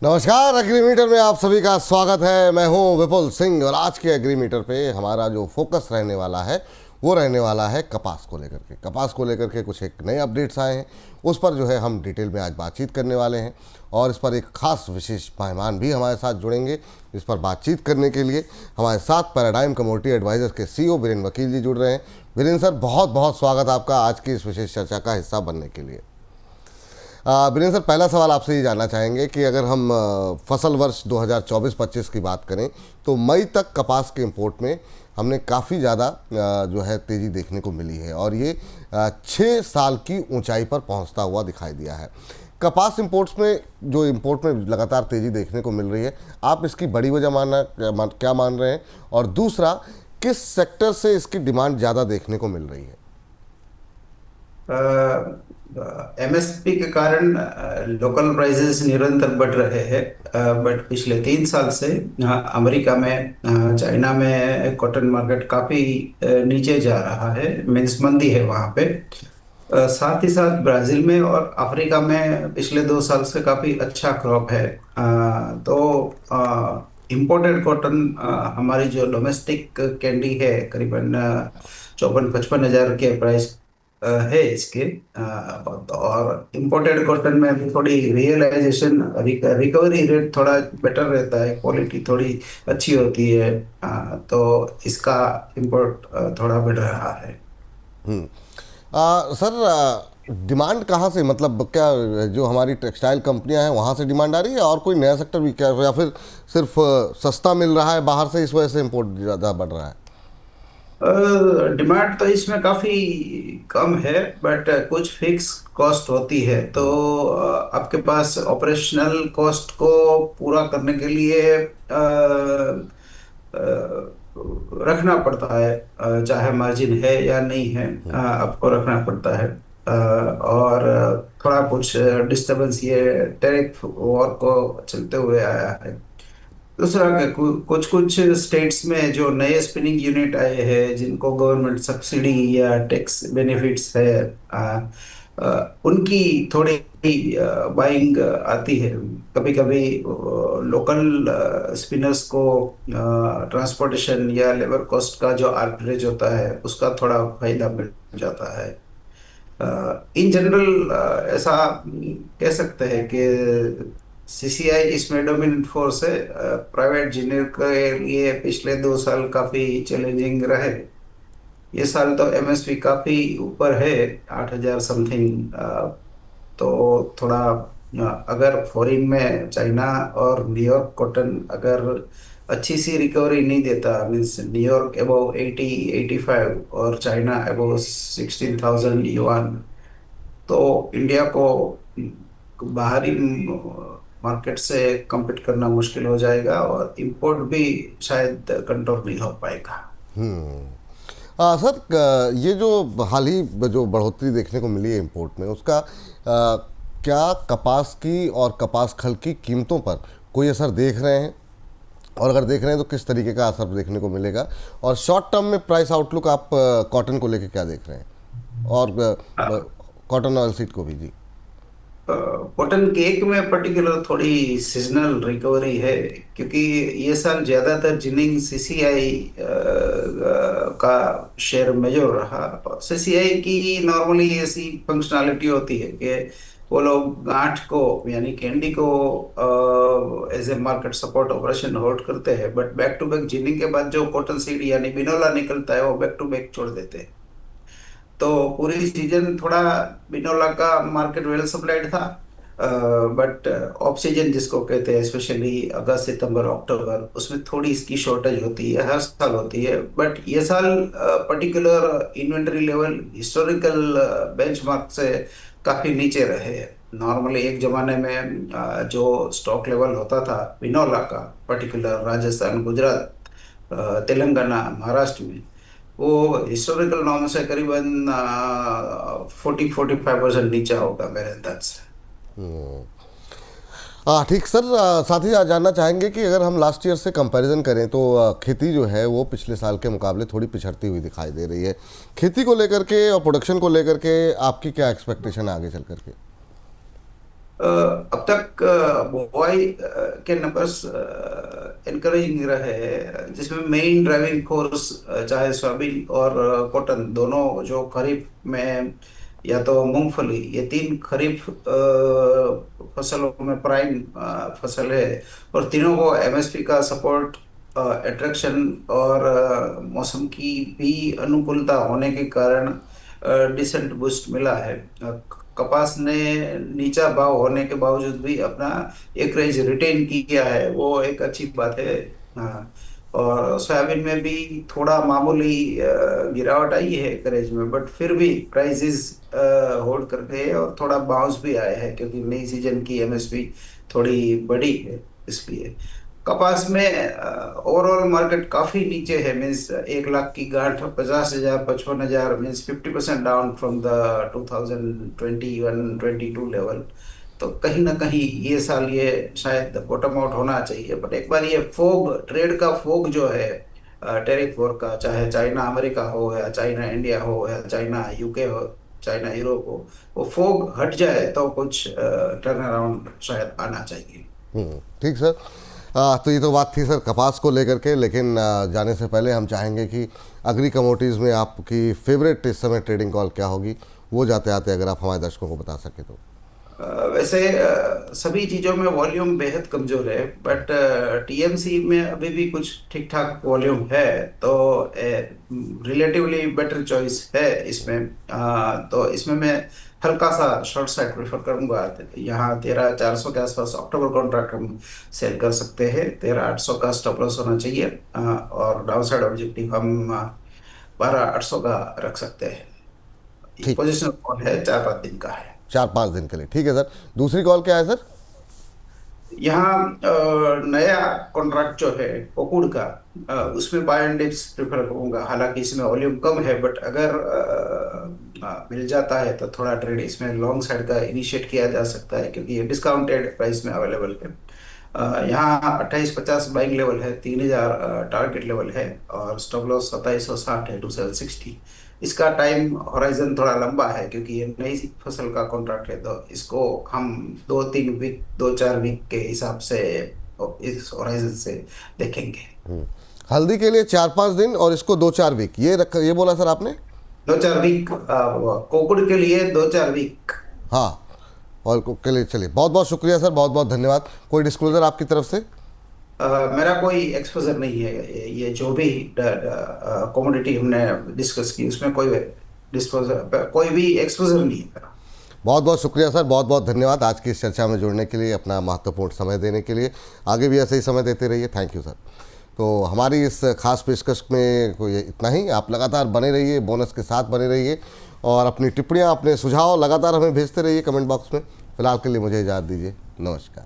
नमस्कार। एग्रीमीटर में आप सभी का स्वागत है। मैं हूं विपुल सिंह और आज के एग्रीमीटर पे हमारा जो फोकस रहने वाला है वो रहने वाला है कपास को लेकर के। कपास को लेकर के कुछ एक नए अपडेट्स आए हैं, उस पर जो है हम डिटेल में आज बातचीत करने वाले हैं और इस पर एक खास विशेष मेहमान भी हमारे साथ जुड़ेंगे। इस पर बातचीत करने के लिए हमारे साथ पैराडाइम कमोडिटी एडवाइजर्स के सीईओ वीरेंद्र वकील जी जुड़ रहे हैं। वीरेंद्र सर, बहुत बहुत स्वागत आपका आज की इस विशेष चर्चा का हिस्सा बनने के लिए। वीरेंद्र सर, पहला सवाल आपसे ये जानना चाहेंगे कि अगर हम फसल वर्ष 2024-25 की बात करें तो मई तक कपास के इंपोर्ट में हमने काफ़ी ज़्यादा जो है तेज़ी देखने को मिली है और ये 6 साल की ऊंचाई पर पहुंचता हुआ दिखाई दिया है। कपास इंपोर्ट्स में जो इंपोर्ट में लगातार तेज़ी देखने को मिल रही है, आप इसकी बड़ी वजह क्या मान रहे हैं? और दूसरा, किस सेक्टर से इसकी डिमांड ज़्यादा देखने को मिल रही है? एमएसपी के कारण लोकल प्राइसेस निरंतर बढ़ रहे हैं। बट पिछले 3 साल से अमेरिका में, चाइना में कॉटन मार्केट काफी नीचे जा रहा है, मीन्स मंदी है वहाँ पे। साथ ही साथ ब्राजील में और अफ्रीका में पिछले 2 साल से काफी अच्छा क्रॉप है। तो इम्पोर्टेड कॉटन, हमारी जो डोमेस्टिक कैंडी है, करीबन 54-55 हजार के प्राइस है इसके। और इम्पोर्टेड कॉटन में भी थोड़ी रियलाइजेशन, रिकवरी रेट थोड़ा बेटर रहता है, क्वालिटी थोड़ी अच्छी होती है। तो इसका इम्पोर्ट थोड़ा बढ़ रहा है। सर, डिमांड कहाँ से, मतलब क्या जो हमारी टेक्सटाइल कंपनियां हैं वहाँ से डिमांड आ रही है और कोई नया सेक्टर भी क्या, या फिर सिर्फ सस्ता मिल रहा है बाहर से, इस वजह से इम्पोर्ट ज़्यादा बढ़ रहा है? डिमांड तो इसमें काफी कम है, बट कुछ फिक्स कॉस्ट होती है। तो आपके पास ऑपरेशनल कॉस्ट को पूरा करने के लिए रखना पड़ता है। चाहे मार्जिन है या नहीं है, आपको रखना पड़ता है। और थोड़ा कुछ डिस्टरबेंस ये टैरिफ वॉर को चलते हुए आया है। दूसरा, कुछ कुछ स्टेट्स में जो नए स्पिनिंग यूनिट आए हैं, जिनको गवर्नमेंट सब्सिडी या टैक्स बेनिफिट्स है, उनकी थोड़ी बाइंग आती है। कभी कभी लोकल स्पिनर्स को ट्रांसपोर्टेशन या लेबर कॉस्ट का जो आर्बिट्रेज होता है, उसका थोड़ा फायदा मिल जाता है। इन जनरल ऐसा कह सकते हैं कि सीसीआई इसमें डोमिनेंट फोर्स है। प्राइवेट इंजीनियर के लिए पिछले 2 साल काफी चैलेंजिंग रहे। ये साल तो एमएसपी काफी ऊपर है, 8,000 समथिंग। तो थोड़ा अगर फॉरेन में चाइना और न्यूयॉर्क कॉटन अगर अच्छी सी रिकवरी नहीं देता, मीन्स न्यूयॉर्क अबव 80-85 और चाइना अबव 16,000 युआन, तो इंडिया को बाहरी मार्केट से compete करना मुश्किल हो जाएगा और इंपोर्ट भी शायद कंट्रोल नहीं हो पाएगा। सर, ये जो हाल ही जो बढ़ोतरी देखने को मिली है इंपोर्ट में, उसका क्या कपास की और कपास खल की कीमतों पर कोई असर देख रहे हैं? और अगर देख रहे हैं तो किस तरीके का असर देखने को मिलेगा? और शॉर्ट टर्म में प्राइस आउटलुक आप कॉटन को लेकर क्या देख रहे हैं, और कॉटन ऑयल सीड को भी? जी, कॉटन केक में पर्टिकुलर थोड़ी सीजनल रिकवरी है, क्योंकि ये साल ज्यादातर जिनिंग सीसीआई का शेयर मेजर रहा। सीसीआई की नॉर्मली ऐसी फंक्शनैलिटी होती है कि वो लोग गांठ को, यानी कैंडी को as a market support operation hold करते हैं, but back to back ginning के बाद जो कॉटन सीड यानी बिनोला निकलता है, वो बैक टू बैक छोड़ देते हैं। तो पूरी सीजन थोड़ा बिनोला का मार्केट वेल सप्लाइड था। बट ऑफ सीजन जिसको कहते हैं, स्पेशली अगस्त सितंबर अक्टूबर, उसमें थोड़ी इसकी शॉर्टेज होती है, हर साल होती है। बट ये साल particular inventory level historical benchmark से काफी नीचे रहे हैं। नॉर्मली एक जमाने में जो स्टॉक लेवल होता था बिनोला का, पर्टिकुलर राजस्थान, गुजरात, तेलंगाना, महाराष्ट्र में, वो हिस्टोरिकल नॉर्म से करीबन 40-45% नीचे होगा मेरे अंदाज से। ठीक सर। साथ ही आज जानना चाहेंगे कि अगर हम लास्ट ईयर से कंपैरिजन करें तो खेती जो है वो पिछले साल के मुकाबले थोड़ी पिछड़ती हुई दिखाई दे रही है। खेती को लेकर के और प्रोडक्शन को लेकर के आपकी क्या एक्सपेक्टेशन है आगे चल करके? अब तक बुआई के नंबर्स इनकरेजिंग रहे हैं, जिसमें मेन ड्राइविंग फोर्स चाहे सोयाबीन और कॉटन दोनों, जो खरीफ में या तो मूंगफली, ये तीन खरीफ फसलों में प्राइम फसल है। और तीनों को एमएसपी का सपोर्ट, अट्रैक्शन और मौसम की भी अनुकूलता होने के कारण डिसेंट बूस्ट मिला है। कपास ने नीचा भाव होने के बावजूद भी अपना एकरेज रिटेन किया है, वो एक अच्छी बात है। हाँ, और सोयाबीन में भी थोड़ा मामूली गिरावट आई है एकरेज में, बट फिर भी प्राइसेस होल्ड करके है और थोड़ा बाउंस भी आया है, क्योंकि नई सीजन की एमएसपी थोड़ी बड़ी है इसलिए। कपास में ओवरऑल मार्केट काफी नीचे है, मीन्स 1 लाख की गांठ, 50,000, 55,000, means 50% down from the 2021-22 level. तो कहीं ना कहीं ये साल ये शायद बॉटम आउट होना चाहिए, बट एक बार ये फोग, ट्रेड का फोग जो है, टैरिफ वॉर का, चाहे चाइना अमेरिका हो या चाइना इंडिया हो या चाइना यूके हो, चाइना यूरोप हो, वो फोग हट जाए तो कुछ टर्न अराउंड शायद आना चाहिए। ठीक सर। तो ये तो बात थी सर कपास को लेकर के, लेकिन जाने से पहले हम चाहेंगे कि अग्री कमोडिटीज़ में आपकी फेवरेट इस समय ट्रेडिंग कॉल क्या होगी, वो जाते आते अगर आप हमारे दर्शकों को बता सके तो। वैसे सभी चीज़ों में वॉल्यूम बेहद कमज़ोर है, बट टीएमसी में अभी भी कुछ ठीक ठाक वॉल्यूम है, तो रिलेटिवली बेटर चॉइस है इसमें। तो इसमें मैं हल्का सा शॉर्ट साइड प्रेफर करूंगा। यहाँ 13,400 के आसपास अक्टूबर कॉन्ट्रैक्ट हम सेल कर सकते हैं, 13,800 का स्टॉप लॉस होना चाहिए, और डाउन साइड ऑब्जेक्टिव हम 12,800 का रख सकते हैं। ठीक। पोजिशनल कॉल है, 4-5 दिन का है। 4-5 दिन के लिए, ठीक है सर। दूसरी कॉल क्या है सर? यहाँ नया कॉन्ट्रैक्ट जो है ओकुड का, उसमें बाय एंड डिप्स प्रेफर करूंगा। हालांकि इसमें वॉल्यूम कम है, बट अगर मिल जाता है तो थोड़ा ट्रेड इसमें लॉन्ग साइड का इनिशिएट किया जा सकता है, क्योंकि ये डिस्काउंटेड प्राइस में अवेलेबल है। यहाँ 2850 बाइंग लेवल है, 3,000 टारगेट लेवल है, और स्टॉप लॉस 2760 है, 2760। इसका टाइम होराइजन थोड़ा लंबा है, क्योंकि ये नई फसल का कॉन्ट्रैक्ट है, तो इसको हम 2-3 वीक, 2-4 वीक के हिसाब से इस होराइजन से देखेंगे। हल्दी के लिए 4-5 दिन और इसको 2-4 वीक, ये बोला सर आपने? 2-4 वीक कोकुड़ के लिए, 2-4 वीक। हाँ, और के लिए चलिए, बहुत बहुत शुक्रिया सर, बहुत बहुत धन्यवाद। कोई डिस्क्लोजर आपकी तरफ से? मेरा कोई एक्सपोजर नहीं है, ये जो भी कमोडिटी हमने डिस्कस की उसमें कोई डिस्पोजर, कोई भी एक्सपोजर नहीं है मेरा। बहुत बहुत शुक्रिया सर, बहुत बहुत धन्यवाद आज की इस चर्चा में जुड़ने के लिए, अपना महत्वपूर्ण समय देने के लिए। आगे भी ऐसे ही समय देते रहिए। Thank you sir. तो हमारी इस खास पेशकश में कोई इतना ही। आप लगातार बने रहिए, बोनस के साथ बने रहिए, और अपनी टिप्पणियाँ, अपने सुझाव लगातार हमें भेजते रहिए कमेंट बॉक्स में। फिलहाल के लिए मुझे इजाज़त दीजिए। नमस्कार।